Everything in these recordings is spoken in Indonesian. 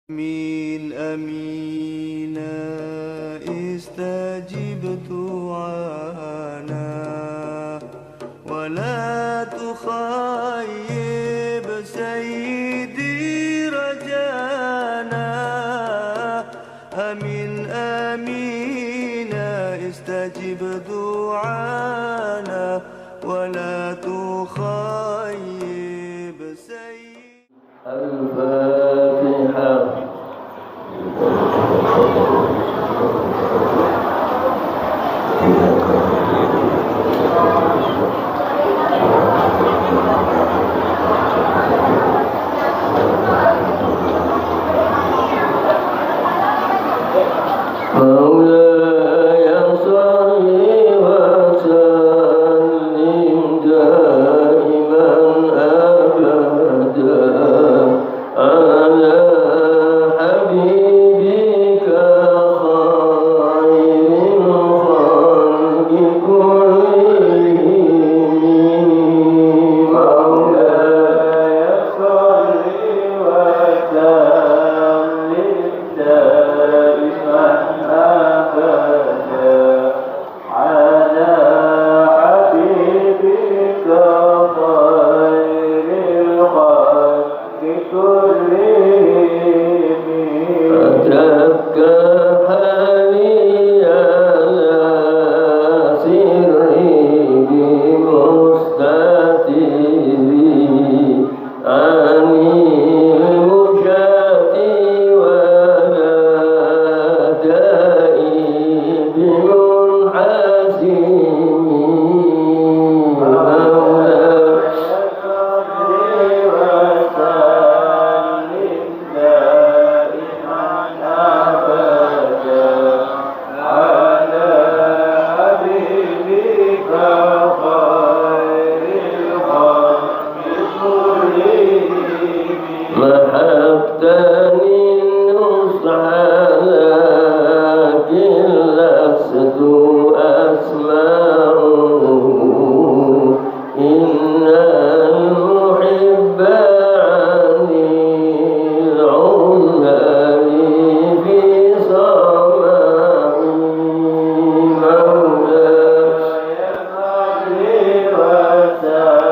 آمين آمين استجب دعانا ولا تخيب سيدي رجانا. آمين آمين استجب دعانا ولا تخيب سيدي. الفاتحة. مولاي صل وسلم دائما أبدا على حبيبك خير الخلق كلهم. مولاي صل وسلم دائما أبدا على حبيبك خير الخلق كلهم. أترك حالي على سري بمستتري عن المشاة ولا دائي بمنحسم. مولاي صل وسلم دائما أبدا على حبيبك خير الخلق كلهم. محبتني النصح لكن لست أسمعه. إن المحب عني العمال في صمامي. مولاي صل وسلم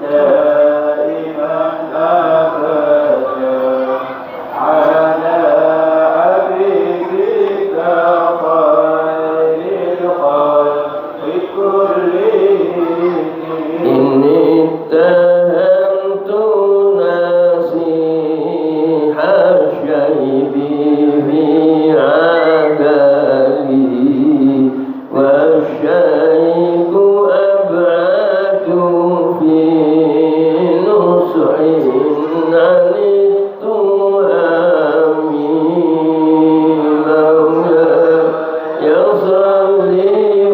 دائما أبدا على حبيبك خير الخلق كلهم. إني اتهمت نصيح الشيب في عدلي والشيب أبعد في نصح عن التهم. مولاي صل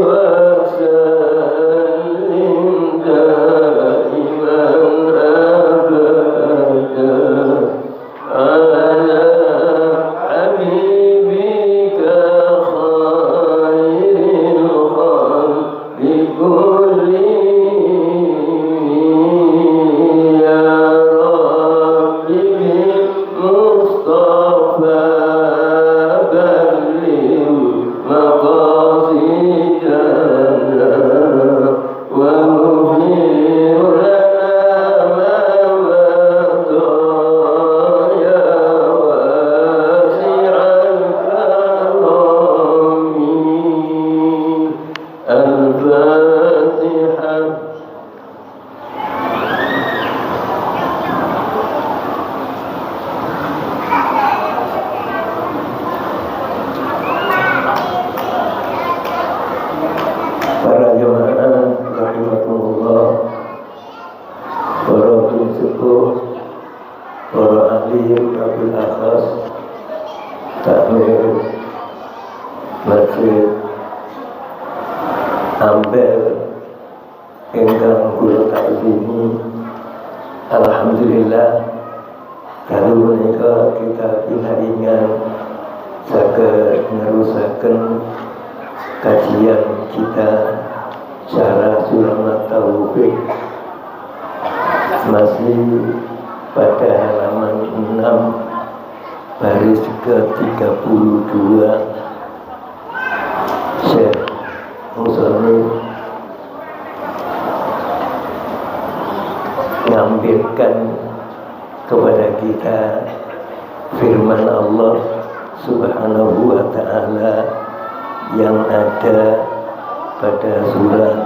وسلم دائما أبدا على حبيبك خير الخلق كلهم. يا رب بالمصطفى بلغ مقاصدنا واغفر لنا ما مضى يا واسع الكرم. الفاتحة. Para jemaah rahimakumullah, para sepuh, para ahli wabil akhas takmir Masjid Ampel ingkang kula ta'zimi. Alhamdulillah kalau menika kita pinaringan saged nerusaken kajian kita Syarah Sulamat Taufik masih pada halaman 6 baris ke-32 Syekh Musoni mengampirkan kepada kita firman Allah Subhanahu wa ta'ala yang ada pada surat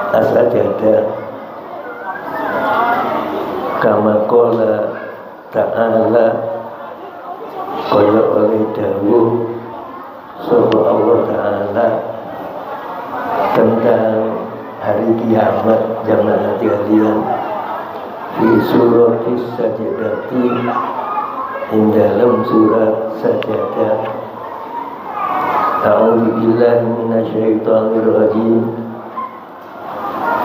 As-Sajdah, kama qala ta'ala, kaya oleh dawuh sapa Allah Ta'ala tentang hari kiamat jamaah sekalian di surat As-Sajdah, dalam surat Sajdah. A'udzu billahi minasyaitonir rajim.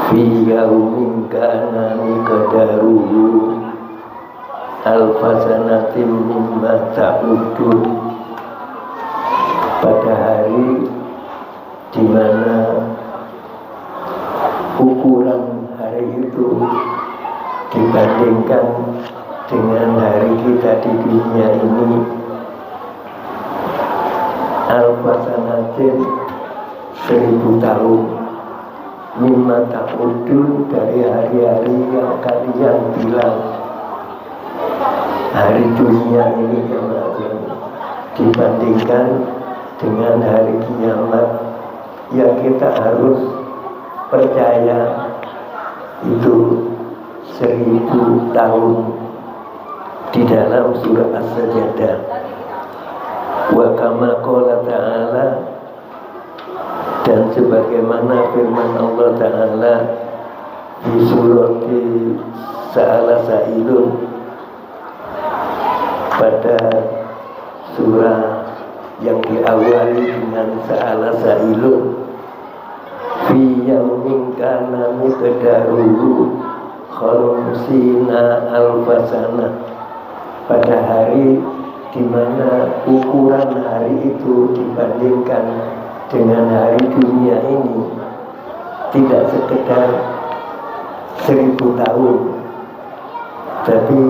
Fi yaumin kana miqdaruhu alfasanatin mimma ta'udun. Pada hari di mana ukuran hari itu dibandingkan dengan hari kita di dunia ini, alfasanatin 1000 tahun, mimma ta'udun dari hari-hari yang kalian bilang. Hari dunia ini dibandingkan dengan hari kiamat, ya kita harus percaya itu 1000 tahun. Di dalam surah As-Sajdah, wa kama qala ta'ala, dan sebagaimana firman Allah Ta'ala di surat Sa'ala Sa'ilun, pada surah yang diawali dengan Sa'ala Sa'ilun, fi yaumin kana miqdaruhu khamsina alfasana, pada hari di mana ukuran hari itu dibandingkan dengan hari dunia ini tidak sekedar 1000 tahun, tapi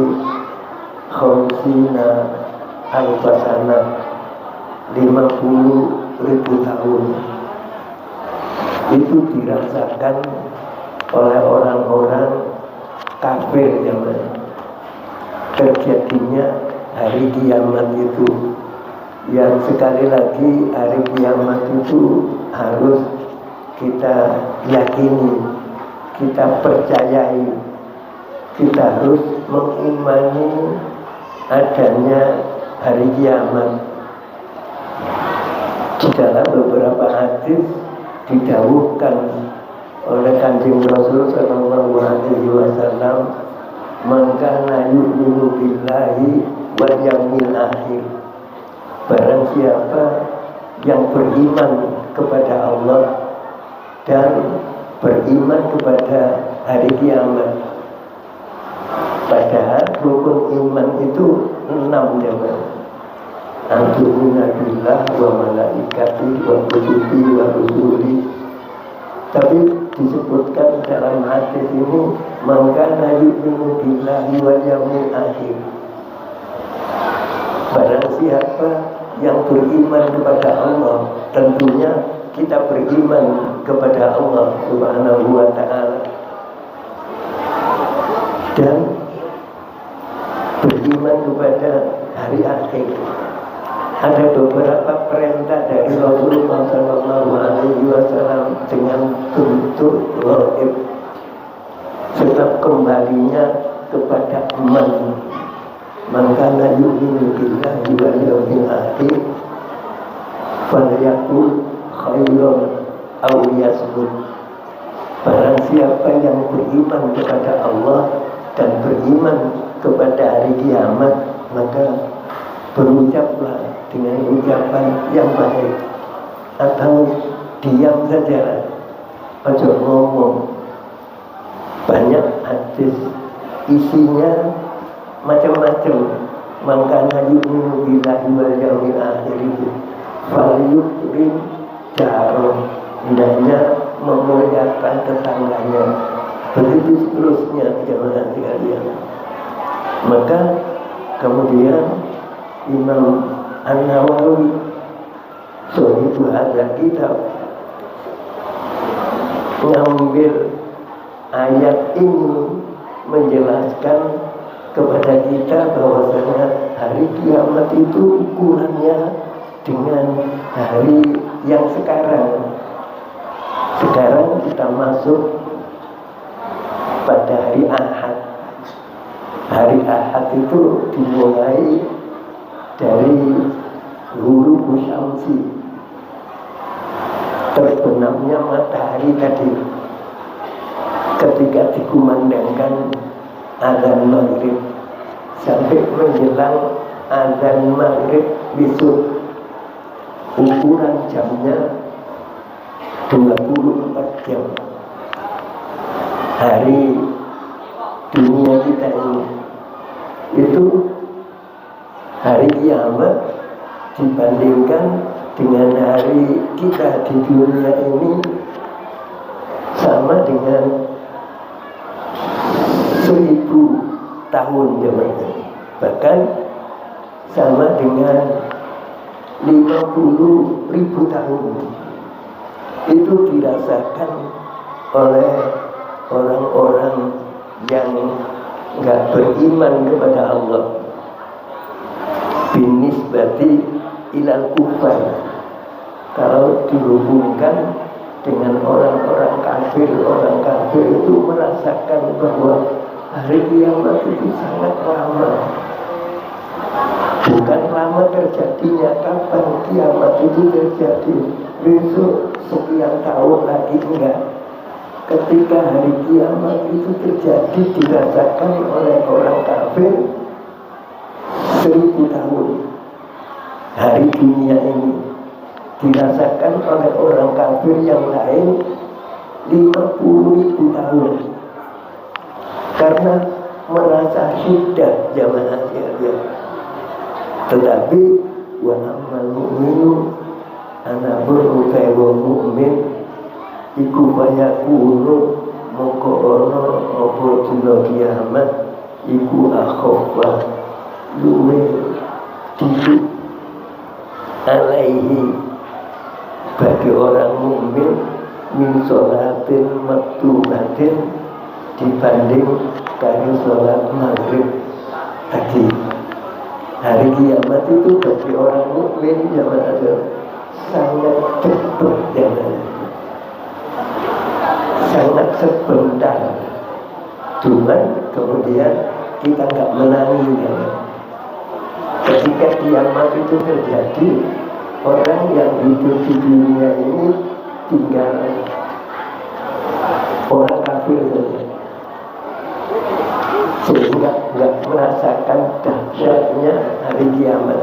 khamsina alfasana, 50.000 tahun. Itu dirasakan oleh orang-orang kafir zaman terjadinya hari kiamat itu. Yang sekali lagi hari kiamat itu harus kita yakini, kita percayai, kita harus mengimani adanya hari kiamat. Di dalam beberapa hadis didawuhkan oleh Kanjeng Rasul sallallahu alaihi wasallam, man kana yu'minu billahi wal yaumil akhir, barang siapa yang beriman kepada Allah dan beriman kepada hari kiamat. Padahal rukun iman itu 6 ya. Antumina billah wa malaikati wa kutubi wa rusuli. Tapi disebutkan dalam hadis ini, maka yu'minu billahi wal yaumil akhir, barang siapa yang beriman kepada Allah, tentunya kita beriman kepada Allah Subhanahu wa ta'ala, dan beriman kepada hari akhir. Ada beberapa perintah dari Rasulullah SAW dengan bentuk ghaib, sebab kembalinya kepada man. Maka yu'minu billahi wal yaumil akhir falyaqul khairan aw liyasmut. Barang siapa yang beriman kepada Allah dan beriman kepada hari kiamat, maka berucaplah dengan ucapan yang baik, atau diam saja, ojo ngomong. Banyak hadis isinya macam-macam. Maka yu'minu billahi wal yaumil akhir itu falyukrim jaro, hendaknya memuliakan tetangganya. Begitu seterusnya jemaah sekalian. Maka kemudian Imam An-Nawawi Sohibu hadza kitab ngambil ayat ini menjelaskan kepada kita bahwasanya hari kiamat itu ukurannya dengan hari yang sekarang. Sekarang kita masuk pada hari Ahad. Hari Ahad itu dimulai dari ghurubu syamsi, terbenamnya matahari tadi. Ketika dikumandangkan azan maghrib sampai menjelang azan maghrib besok, ukuran jamnya 24 jam. Hari dunia kita ini itu hari kiamat dibandingkan dengan hari kita di dunia ini sama dengan 1000 tahun zamannya, bahkan sama dengan 50.000 tahun. Itu dirasakan oleh orang-orang yang nggak beriman kepada Allah. Binisbati ilal kufar, kalau dihubungkan dengan orang-orang kafir, orang kafir itu merasakan bahwa hari kiamat itu sangat lama. Bukan lama terjadinya, kapan kiamat itu terjadi, besok sekian tahun lagi, enggak. Ketika hari kiamat itu terjadi dirasakan oleh orang kafir 1000 tahun. Hari dunia ini dirasakan oleh orang kafir yang lain 50.000 tahun. Karena merasa syiddah jamaah sekalian. Tetapi wa amal mu'minu ana berrukai wa mu'min iku bayakunu moko ono apa dina kiamat iku akhaffa luwe dilu alaihi bagi orang mukmin min sholatin maktubatin dibanding kali sholat maghrib tadi. Hari kiamat itu bagi orang mukmin yang ada sangat cepat, sangat sebentar. Cuman kemudian kita nggak menanginya. Ketika kiamat itu terjadi, orang yang hidup di dunia ini tinggal orang kafir saja, sehingga nggak merasakan dahsyatnya hari kiamat.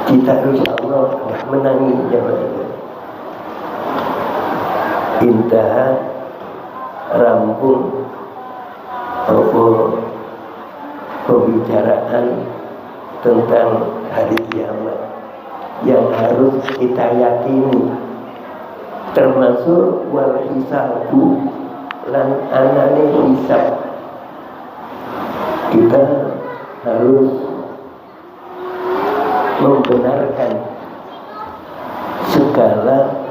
Kita insya Allah nggak menanginya. Indah rampung pembicaraan tentang hari kiamat yang harus kita yakini, termasuk wal hisabu lan anane hisab. Kita harus membenarkan segala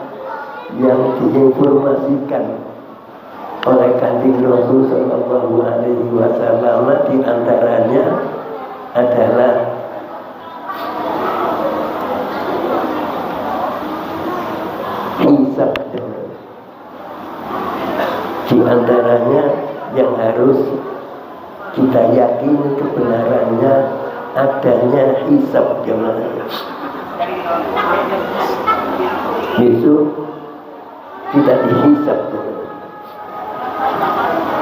yang diinformasikan oleh Kanjeng Rasul Sallallahu Alaihi Wasallam. Di antaranya adalah hisab. Di antaranya yang harus kita yakini kebenarannya adanya hisab jemaah. Besok kita dihisab,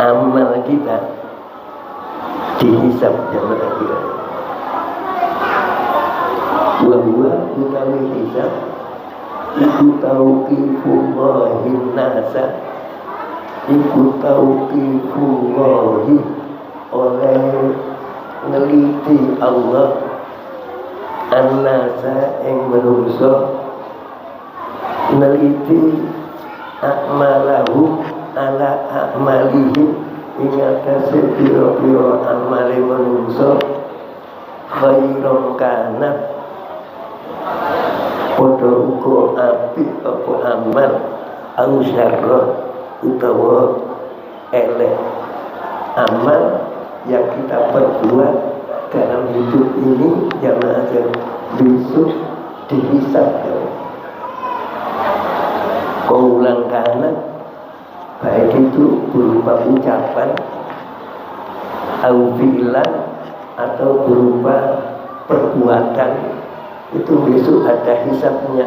amal kita dihisab jemaah kita. Wa utawi hisab iku tauqifullahin nasa, iku tauqifullahi oleh neliti Allah an-nasa yang menungso, neliti akmalahu ala akmalihim, ingatasi biro-biro amali menungso, khair khairon kanat padha uga apik apa amal au syarron utawa elek amal yang kita perbuat dalam hidup ini jamaah besok dihisab. Kaulang kanat baik itu berupa ucapan au fi'lan atau berupa perbuatan, itu besok ada hisabnya.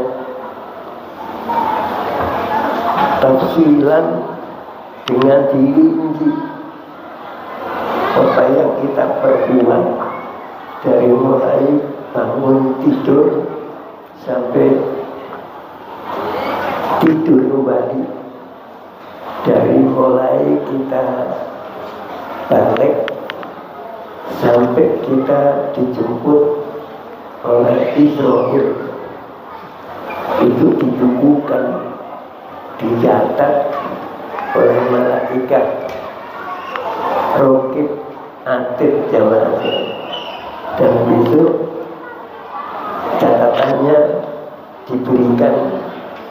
Tafsilan dengan dirinci apa yang kita perbuat dari mulai bangun tidur sampai tidur kembali, dari mulai kita balik sampai kita dijemput oleh Israel, itu dibukukan, dicatat oleh malaikat Rokib Atid jamaah, dan besok catatannya diberikan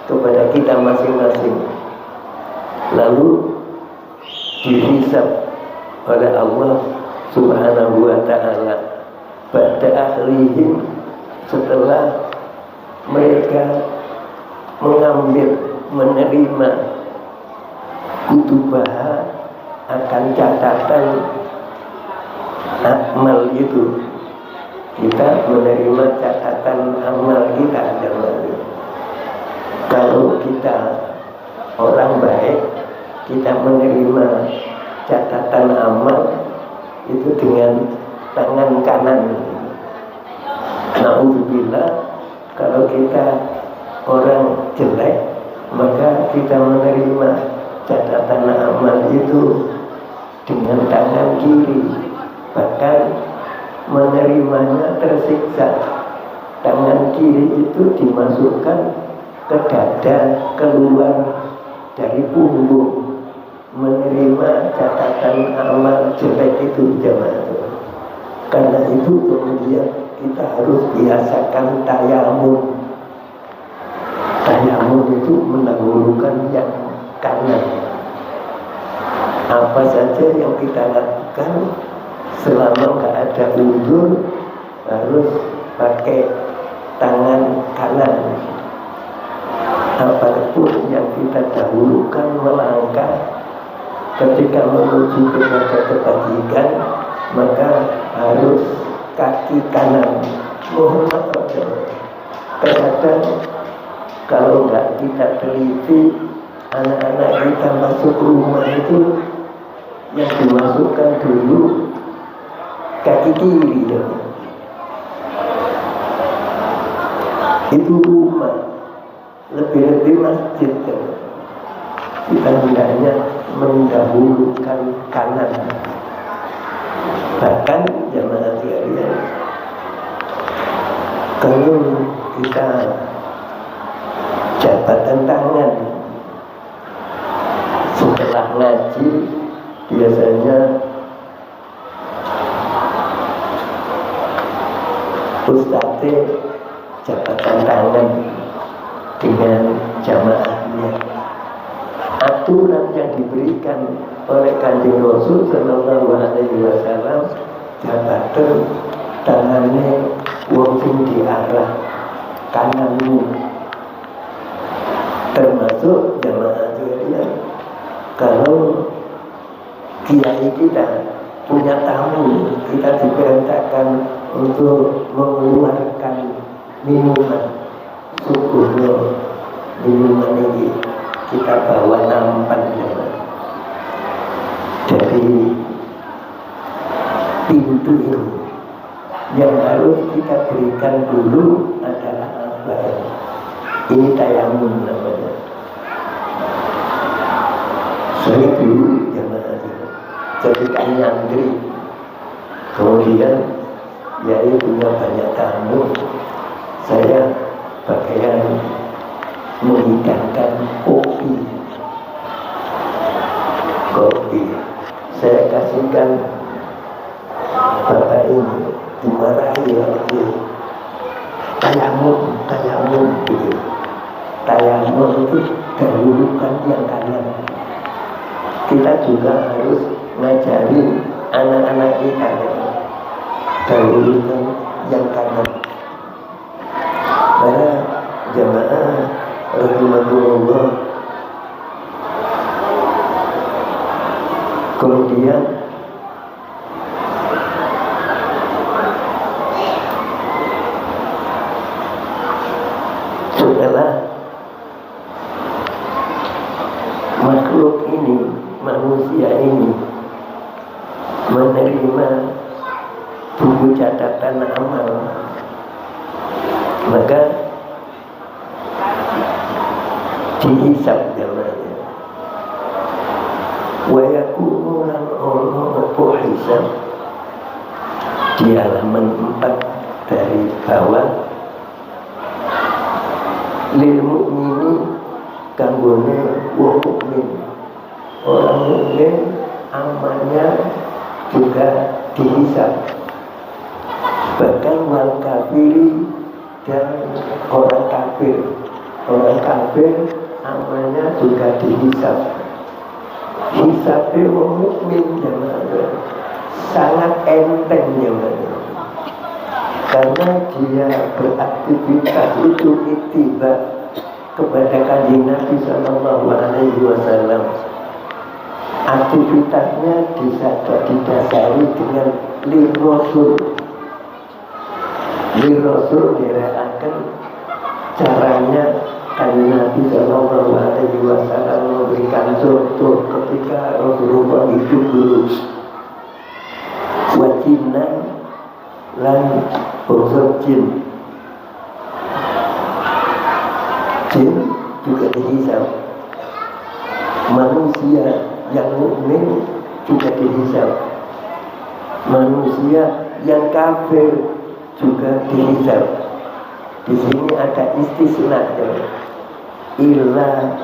kepada kita masing-masing, lalu dihisab oleh Allah Subhanahu wa ta'ala pada akhirihim, setelah mereka mengambil, menerima kutubah akan catatan amal itu. Kita menerima catatan amal kita. Kalau kita orang baik, kita menerima catatan amal itu dengan tangan kanan. Na'udzubillah, kalau kita orang jelek, maka kita menerima catatan amal itu dengan tangan kiri, bahkan menerimanya tersiksa. Tangan kiri itu dimasukkan ke dada, keluar dari punggung, menerima catatan amal jelek itu jemaah. Karena itu kemudian kita harus biasakan tayamum. Tayamum itu mendahulukan yang kanan. Apa saja yang kita lakukan selama nggak ada uzur harus pakai tangan kanan. Apapun yang kita dahulukan melangkah ketika menuju kepada kebajikan, maka harus kaki kanan. Mohon maaf, terkadang kalau nggak kita teliti, anak-anak kita masuk rumah itu yang dimasukkan dulu kaki kiri ya. Itu rumah, lebih-lebih masjid ya. Kita hendaknya mendahulukan kanan. Bahkan jamaah sekalian, kalau kita jabatan tangan setelah ngaji, biasanya ustadz jabatan tangan dengan jamaahnya. Aturan yang diberikan oleh Kanjeng Rasul Sallallahu Alaihi Wasallam, jabatan tangannya wong sing diarah kananmu, termasuk jamaah sekalian. Kalau kiai kita punya tamu, kita diperintahkan untuk mengeluarkan minuman subuhnya. Minuman ini kita bawa nampan dari pintu ini. Yang harus kita berikan dulu adalah apa? Ini tayamum namanya. Saya dulu jamaah ketika nyantri, kemudian Yai punya banyak tamu, saya pakaian menghidangkan kopi. Saya kasihkan bapak ini dimarahi oleh dia. Tayamum gitu. Tayamum itu dahulukan yang kanan. Kita juga harus ngajari anak-anak kita dahulukan yang kanan. Para jamaah rahimahullah, kemudian setelah makhluk ini, manusia ini menerima buku catatan amal, maka dihisab namanya. Wa yakunu lan ono hisab di halaman 4 dari bawah. Lil mukmini kanggone wong mukmin. Orang mukmin amalnya juga dihisab. Bahkan wal kafiri dan orang kafir. Orang kafir amalnya juga dihisab. Hisabnya wong mukmin sangat enteng karena dia beraktivitas itu ittiba kepada kanjeng Nabi sallallahu alaihi wasallam. Aktivitasnya didasari dengan lirasul dirasakan caranya kanjeng Nabi sallallahu alaihi wasallam memberikan contoh ketika Rasulullah hidup dulu. Wajinan lan bangsa jin juga dihisab. Manusia yang mukmin juga dihisab. Manusia yang kafir juga dihisab. Di sini ada istisna ya. Illa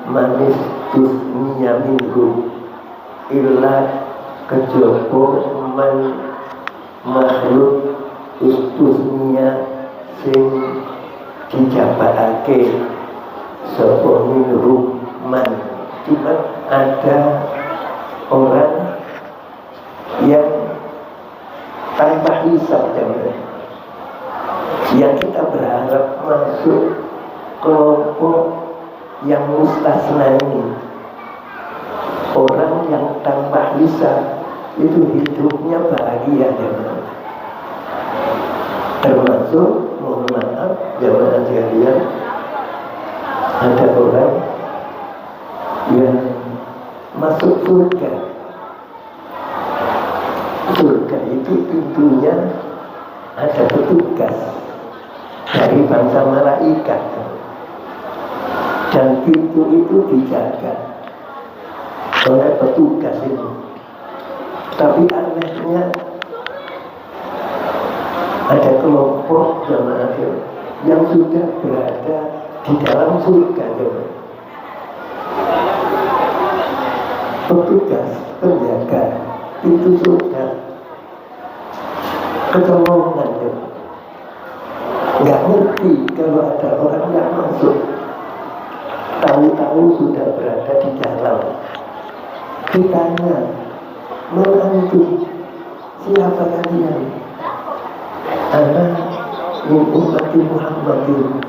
manis tusniya minhum, illa kejaba man makhluk ustusnya sing dijabarake sapa minhum man. Cuma ada orang yang tanpa hisab yang kita berharap masuk kelompok yang mustasna ini. Orang yang tanpa hisab itu hidupnya bahagia termasuk, mohon maaf jamaah sekalian, ada orang yang masuk surga. Surga itu pintunya ada petugas dari bangsa malaikat, dan pintu itu dijaga oleh petugas itu. Tapi anehnya ada kelompok jamaah yang sudah berada di dalam surga. Petugas penjaga pintu surga kecolongan, nggak ngerti kalau ada orang yang masuk, tahu-tahu sudah berada di dalam. Ditanya, "Man antum? Siapa kalian?" "Ana min ummati Muhammadin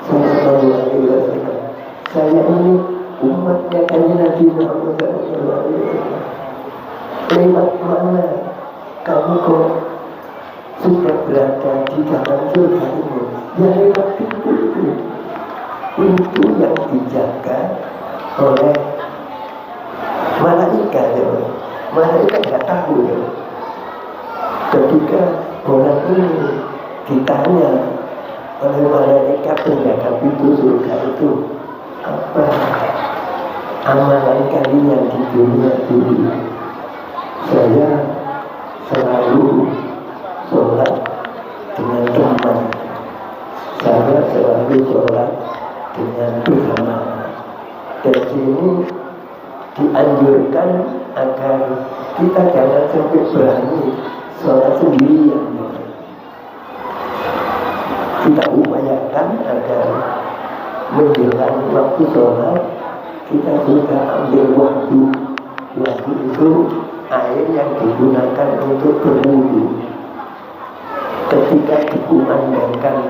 sallallahu alaihi wasallam." Saya ini umatnya kanjeng Nabi Muhammad sallallahu alaihi wasallam. Lewat mana kamu kok sudah berada di dalam surga ini? Ya lewat pintu itu. Pintu yang dijaga oleh malaikat. Malaikat nggak tahu ya. Ketika orang ini ditanya oleh malaikat penjaga pintu surga itu, apa amalan kalian di dunia dulu? Saya selalu sholat dengan teman, saya selalu sholat dengan berjamaah. Dan sini dianjurkan agar kita jangan sampai berani sholat sendirian. Kita upayakan agar menjelang waktu sholat kita sudah ambil waktu. Waktu itu air yang digunakan untuk berwudu. Ketika dikumandangkan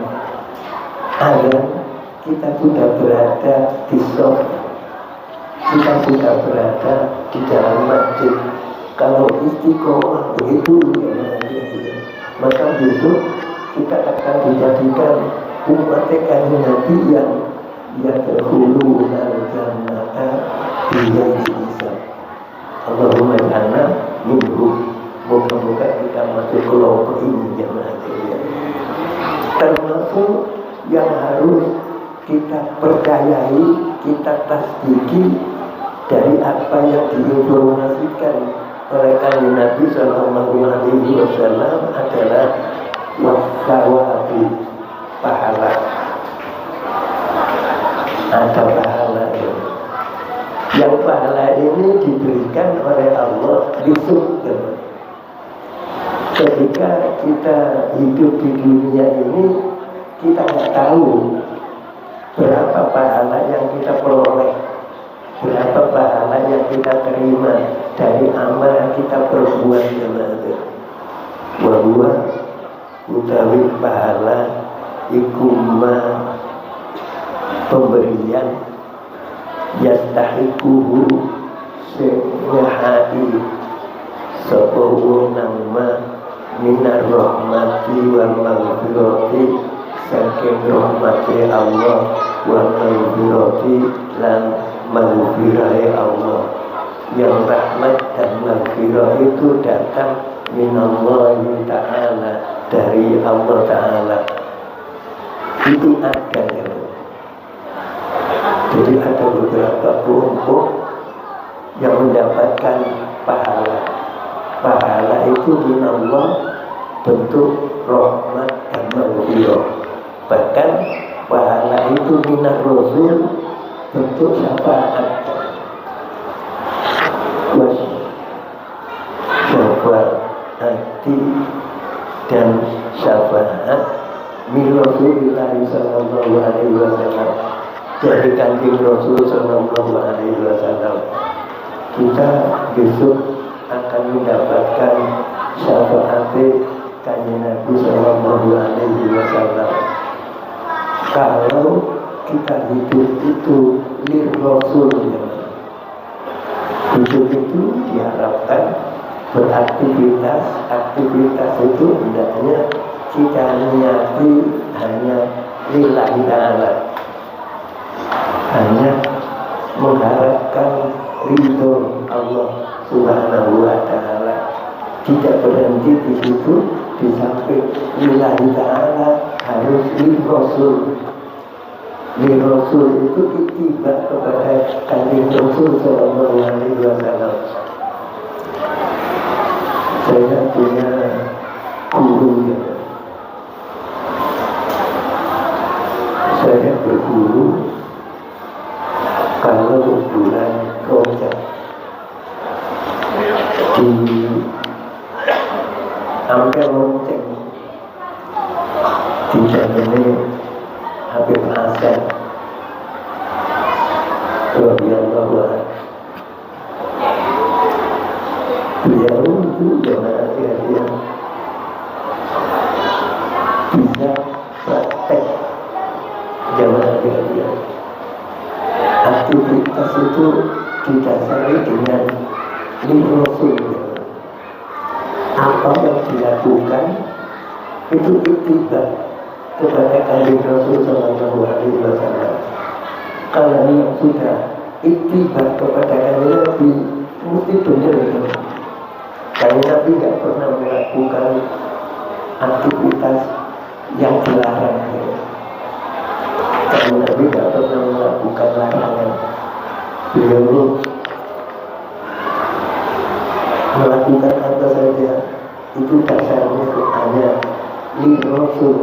azan, kita sudah berada di shaf, kita sudah berada di dalam masjid. Kalau istiqomah begitu, maka besok kita akan dijadikan umat Kanjeng Nabi yang yadkhulu al-jannata bighairi hisab. Allahumma ja'alna minhum. Moga-moga kita masuk kelompok ini jemaah sekalian. Termasuk yang harus kita percayai, kita tasdiki dari apa yang diinformasikan oleh Kanjeng Nabi Sallallahu Alaihi Wasallam adalah wasawabu, pahala. Ada pahala yang pahala ini diberikan oleh Allah di surga. Ketika kita hidup di dunia ini, kita nggak tahu berapa pahala yang kita peroleh, berapa pahala yang kita terima dari amal yang kita perbuat. Bahwa utawi pahala ikuma pemberian yastahikuhu senyahai sebuah nama minar rahmati wal maghfirati, saking rahmati Allah wal maghfirati lan maghfirati Allah. Yang rahmat dan maghfirah itu datang minallahi ta'ala, dari Allah Ta'ala. Itu ada ya. Jadi ada beberapa kelompok yang mendapatkan pahala. Pahala itu minallah, bentuk rahmat dan maghfirah. Bahkan pahala itu minar rasul, bentuk syafaat. Syafaati dan syafaat min Rasulillah sallallahu alaihi wasallam, dari Kanjeng Rasul sallallahu alaihi wasallam. Kita besok akan mendapatkan syafaat Kanjeng Nabi sallallahu alaihi wasallam. Kalau kita hidup itu lir Rasul, hidup itu diharapkan beraktivitas. Aktivitas itu hendaknya kita niati hanya lillahi ta'ala, hanya mengharapkan ridho Allah Subhanahu wa ta'ala. Tidak berhenti di situ, di samping lillahi ta'ala harus li Rasul. Li Rasul itu ittiba kepada Kanjeng Rasul sallallahu alaihi wasallam. Saya punya guru ya. Saya berguru kalau bulan Rajab di Ampel Lonceng di Jamene Habib Hasan radhiyallahu anhu. Beliau itu jemaah sekalian bisa praktek jemaah sekalian. Aktivitas itu didasari dengan Rasul. Apa yang dilakukan itu ittiba kepada Kanjeng Rasul sallallahu alaihi wasallam. Kalau yang sudah ittiba kepada Kanjeng Nabi mesti benar. Kanjeng Nabi tidak pernah melakukan aktivitas yang dilarang. Kanjeng Nabi tidak pernah melakukan larangan. Beliau melakukan apa saja itu dasarnya hanya li Rasul.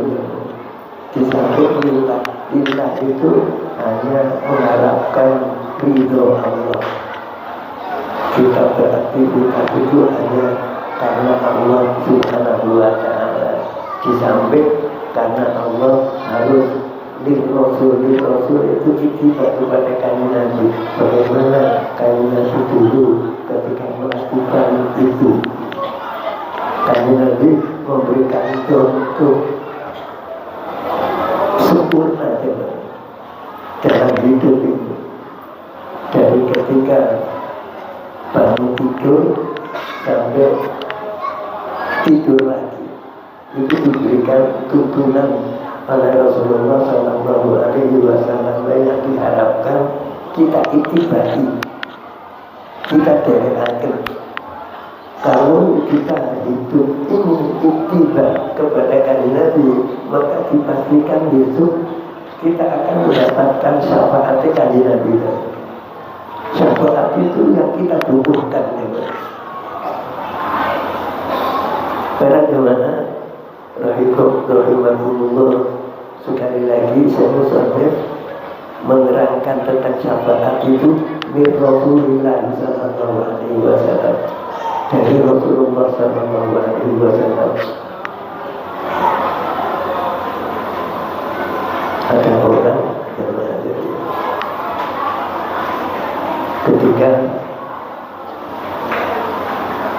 Di samping lillah, lillah itu hanya mengharapkan ridho Allah. Kita beraktivitas itu hanya karena Allah Subhanahu wa Ta'ala, di samping karena Allah harus Rasul itu itibar kepada kanjeng Nabi. Bagaimana kanjeng Nabi dulu ketika melakukan itu, kanjeng Nabi memberikan contoh sempurna dalam hidup ini, dari ketika bangun tidur sampai tidur lagi, itu diberikan tuntunan oleh Rasulullah Sallallahu Alaihi Wasallam yang diharapkan kita itibari, kita derekakan. Kalau kita hidup ini ittiba kepada kanjeng Nabi, maka dipastikan besok kita akan mendapatkan syafaat kanjeng Nabi. Syafaat itu yang kita butuhkan. Para jemaah rahimahumullah, sekali lagi saya musafir menerangkan tentang syafaat itu min Rasulillah sallallahu alaihi wasallam, dari Rasulullah sallallahu alaihi wasallam. Ada orang yang menjadi ketika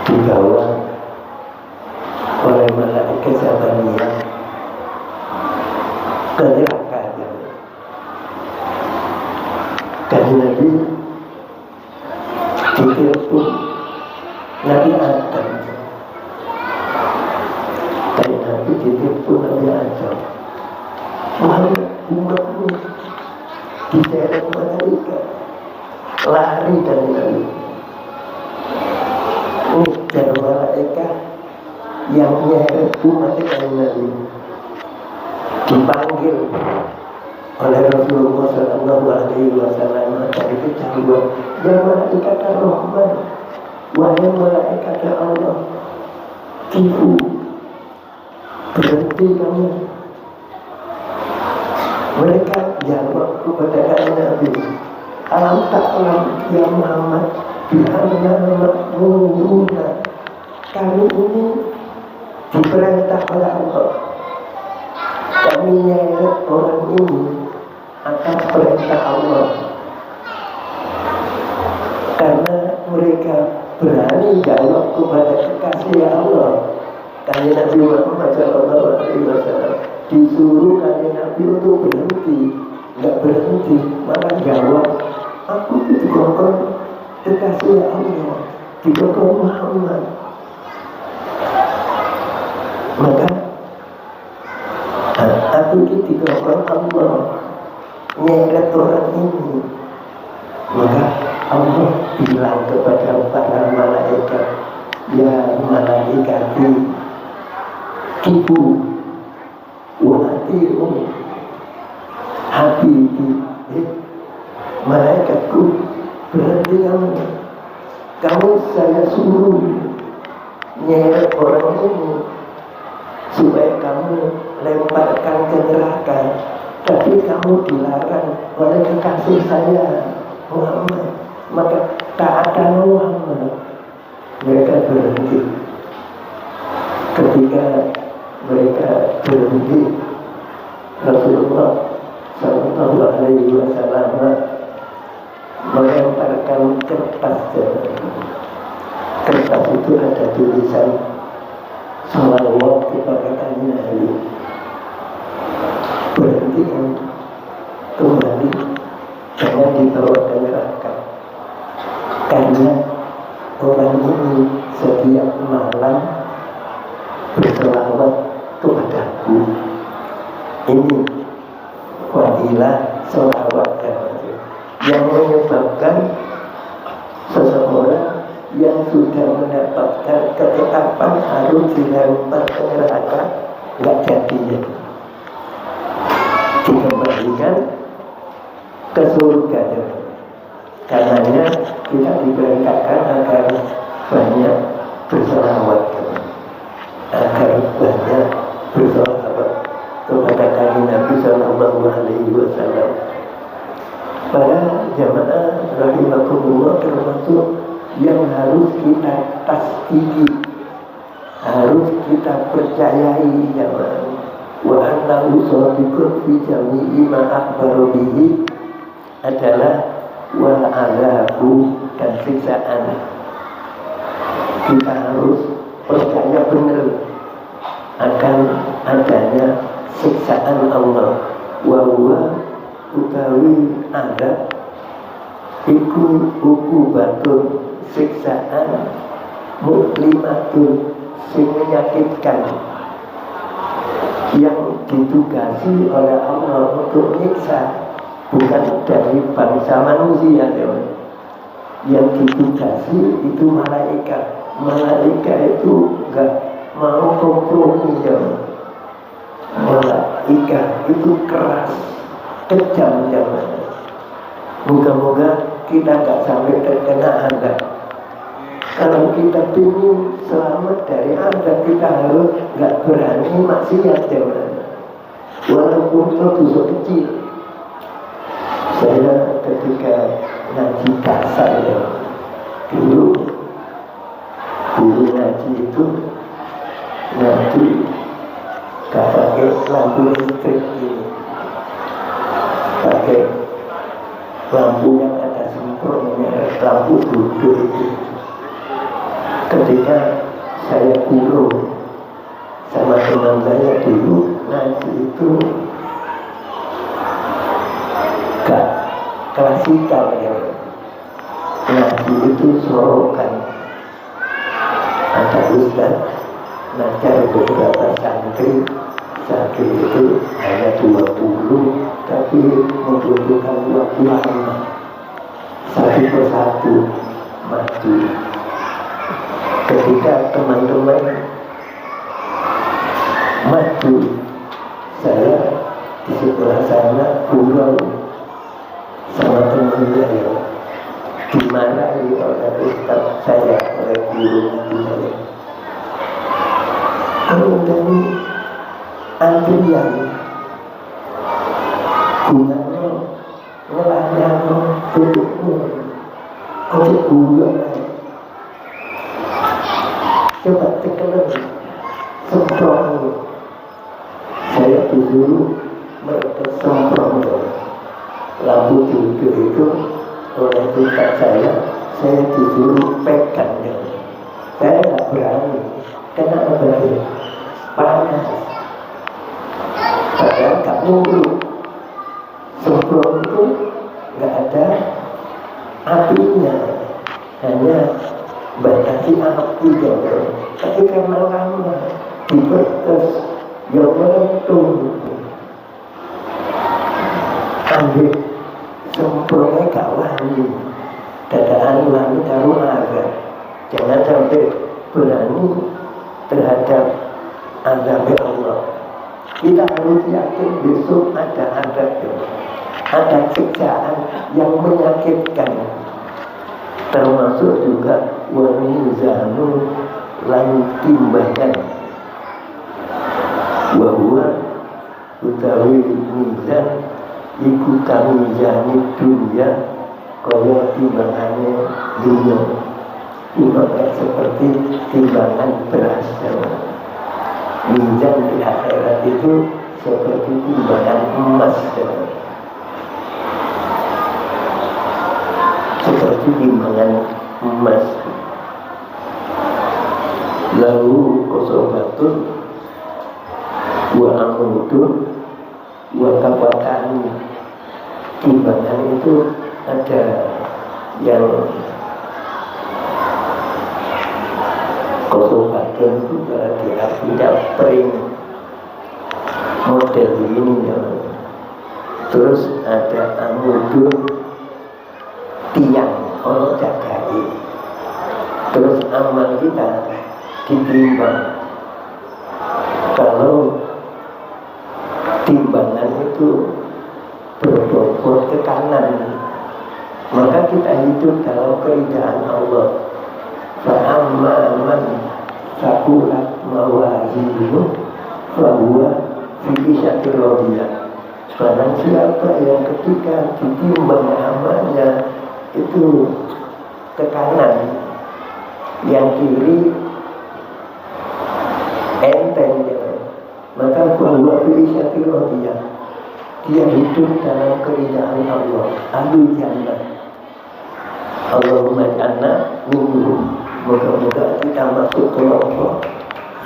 dibawa oleh malaikat Zabaniyah ke neraka, kanjeng Nabi ditelepon Nabi Adam, kanjeng Nabi ditelepon Nabi Adam, wahai umatmu, diseret malaikat, lari dari Nabi. Dan malaikat yang nyeret umat kanjeng Nabi dipanggil oleh Rasulullah Sallallahu Alaihi Wasallam dari kejauhan, ya malaikat Ar-Rahman, wahai malaikat Allah, kifu, berhenti kamu. Mereka jawab kepada kanjeng Nabi, alam ta'lam ya Muhammad bi'anna ma'muruna, kami ini diperintah oleh Allah, kami nyeret orang ini atas perintah Allah, karena mereka berani jawab kepada kekasih Allah. Kanjeng Nabi Muhammad Sallallahu Alaihi Wasallam disuruh kanjeng Nabi untuk berhenti, nggak berhenti, malah jawab, aku dikongkong kekasih Allah, dikongkong Muhammad. Maka aku dikongkong Allah, nyeret orang ini. Maka Allah bilang kepada para malaikat, ya malaikati kibu wahati'u habibi, malaikatku berhenti kamu saya suruh nyeret orang ini supaya kamu lemparkan ke neraka, tapi kamu dilarang oleh kekasih saya Muhammad, maka taatkan Muhammad. Mereka berhenti. Ketika mereka berhenti, Rasulullah Sallallahu Alaihi Wasallam melemparkan kertas. Kertas itu ada tulisan salawat kepada kanjeng Nabi. Berhentikan kembali, jangan dibawa ke neraka, karena orang ini setiap malam berselawat kepadaku. Ini fadilah selawat yang menyebabkan seseorang yang sudah mendapatkan ketetapan harus dilempar ke neraka nggak jadinya, dikembalikan ke surga. Karenanya kita diperintahkan agar banyak berselawat, agar banyak berselawat kepada kanjeng Nabi Sallallahu Alaihi Wasallam. Para jamaah rahimakumullah, termasuk yang harus kita tasdiki harus kita percayai jamaah. Wa annahu shadiqun fi jami'i ma akhbara bihi adalah wal azabu dan siksaan. Kita harus percaya benar akan adanya siksaan Allah. Wa huwa utawi azab iku uqubatun siksaan muklimatun sing menyakitkan yang ditugasi oleh Allah untuk menyiksa, bukan dari bangsa manusia yang ditugasi itu malaikat. Malaikat itu enggak mau kompromi ya. Malaikat itu keras, kejam ya. Moga-moga kita enggak sampai terkena azab. Kalau kita ingin selamat dari azab, kita harus nggak berani maksiat ya, walaupun itu dosa kecil. Saya ketika ngaji kasar ya, dulu guru ngaji itu ngaji nggak pakai lampu listrik ini, pakai lampu yang ada semprotnya, lampu duduk itu. Ketika saya guru sama teman saya dulu ngaji itu gak klasikal ya, ngaji itu sorokan. Ada ustaz ngajar beberapa santri itu hanya 20, tapi membutuhkan waktu lama, satu persatu maju. Ketika teman-teman maju, saya di sebelah sana gurau sama teman saya, dimarahi oleh ustaz saya, oleh guru saya. Kalau dari antrian gunanya ngelanyang duduknya kau gurau. Coba tekelan semprong. Saya disuruh mereka semprong lampu duduk itu oleh ustaz saya disuruh pegang. Saya nggak berani, kenapa berani? Panas. Padahal nggak mulu. Semprong itu nggak ada apinya, hanya batasi api ya, tapi karena lama dibetes ya melentung, ambil semprongnya gak wani, dadaan wani karo azab. Jangan sampai berani terhadap azab Allah. Kita harus yakin besok ada azab, ada siksaan yang menyakitkan, termasuk juga wamizanu lalu timbangan, bahwa utawi mizan iku kamizani dunia kaya timbangannya dunia, timbangan seperti timbangan beras. Mizan di akhirat itu seperti timbangan emas, seperti timbangan emas. Lalu kosobatun wa amudun wa kabatani. Timbangan itu ada yang kosobatun itu berarti artinya pring model ini ya. Terus ada amudun, tiang orang jagai. Terus amal kita ditimbang. Kalau timbangan itu berbobot ke kanan, maka kita hidup dalam keridhaan Allah. Fa'amma man sakulat mawazinuhu fahuwa fi isyatir radiyah. Barang siapa yang ketika ditimbang amalnya itu ke kanan, yang kiri enteng ya. Maka bahwa filisyatil rodiyah, dia hidup dalam keridhaan Allah, ahlu jannah. Allahumma jannah minhum, moga-moga kita masuk kelompok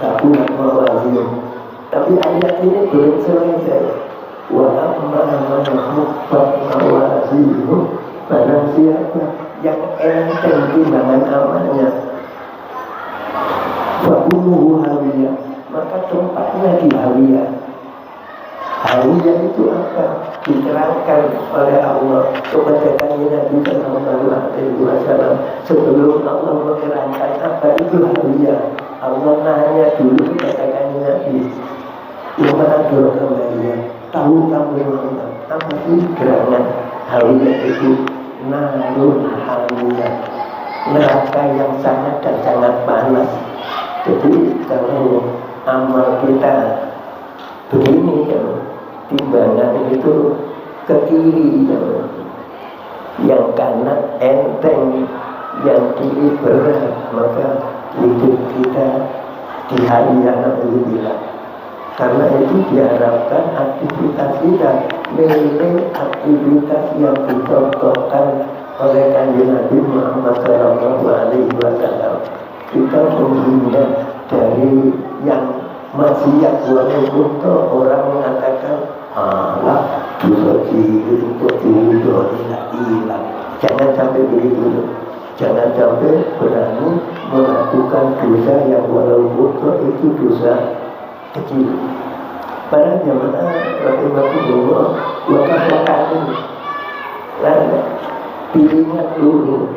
sabulat mawazin. Tapi ayat ini belum selesai. Wa amma man khaffat mawazinuhu, barang siapa yang enteng timbangan amalnya, wa ummuhu hawiyah, maka tempatnya di hawiyah. Hawiyah itu apa? Diterangkan oleh Allah kepada Nabi Sallallahu Alaihi Wasallam sebelum Allah menerangkan apa itu hawiyah. Allah nanya dulu kepada Nabi, "Wa adul hawiyah?" Tahu kamu Muhammad apa sih gerangan hawiyah itu? Narun hawiyah, neraka yang sangat dan sangat panas. Jadi kalau amal kita begini ya, timbangan itu ke kiri ya. Yang kanan enteng, yang kiri berat, maka hidup kita di hari yang alhamdulillah. Karena itu diharapkan aktivitas kita milik aktivitas yang dicontohkan oleh Kanjeng Nabi Muhammad Sallallahu Alaihi Wasallam. Kita menghindar dari yang maksiat, walaupun orang mengatakan Allah dosa cilik kok tidak hilang. Jangan sampai begitu. Jangan sampai berani melakukan dosa yang walaupun itu dosa kecil. Pada zaman rahimahullah wa kafakan, lalu pilihan dulu.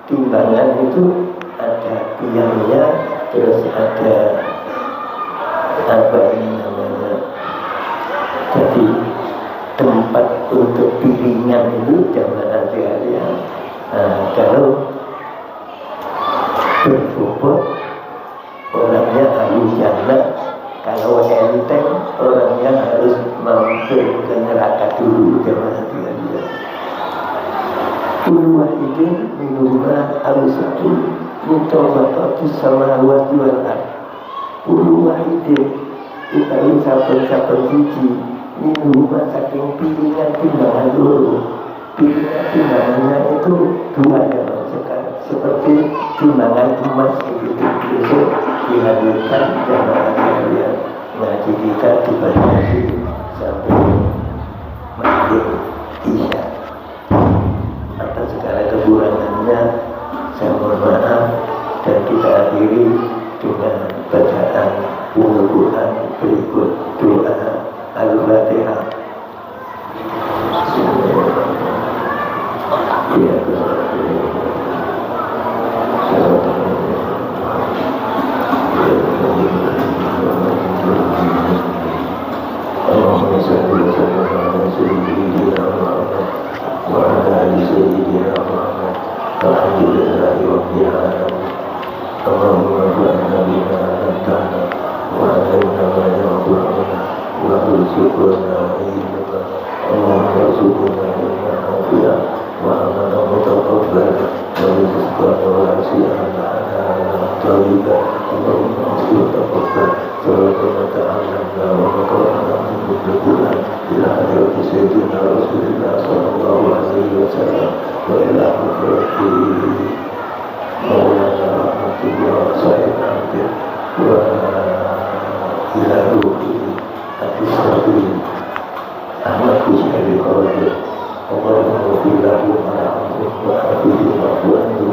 Timbangan itu ada tiangnya, terus ada apa ini namanya, jadi tempat untuk piringan itu jangan ada ya. Kalau berbobot orangnya ahli jannah, kalau enteng orangnya harus mampir ke neraka dulu, jangan hati-hati. Kulwa ini minumah al-satu mutawakati samawati wal ard. Kulwa ini utawi saben-saben siji minumah saking piringan timbangan loro. Piringan timbangannya itu dua ya, seperti timbangan emas begitu. Besok dihadirkan jamaah kalian ngaji kita dibatasi sampai maghrib isya. Atas segala kekurangannya saya mohon maaf, dan kita akhiri dengan bacaan Quran berikut doa Al-Fatihah. Ya Allahumma salli wa sallim ala sayyidina Muhammad wa ala ali sayyidina Muhammad. Alhamdulillahi rabbil alamin. Allahumma fa'alna bima alamtana wa alamna ma yanfa'una wa arzuqna ilma. Allahumma arzuqna ilma nafi'a wa amalan mutaqabbala wa rizqan wasi'an halalan thayyiban. Allahumma taqabbal salatana ta'allamna wa qara'na min al-Qur'an ila hadrati sayyidina Rasulillah sallallahu alaihi wasallam wa ila hadrati Maulana rahmatullah sayyidina Abdul wa ila ruhi hadis Nabi Ahmad Hussein Qadir. Allahumma bilahu ma'ahu wa afihi ma'ahu.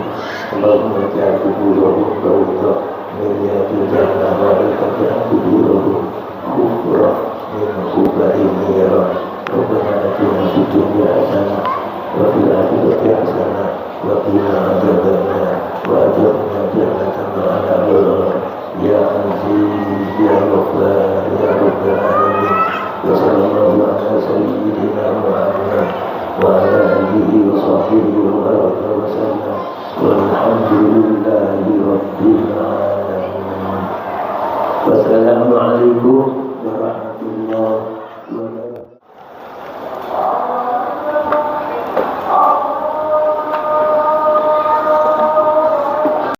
Allahumma ja'al kuburahum rawdah min riyadil jannah wa ja'al kuburahum khufrah min khufrati nira. Rabbana atina fid dunya hasanah wa fil akhirati hasanah wa qina adzabannar wa adkhilna jannata ma'al abrar. Ya Aziz ya Ghaffar ya Rabbal alamin. Wa sallallahu ala sayyidina Muhammad wa ala alihi wa sahbihi wa baraka wa sallam. Walhamdulillahi rabbil alamin. Wassalamualaikum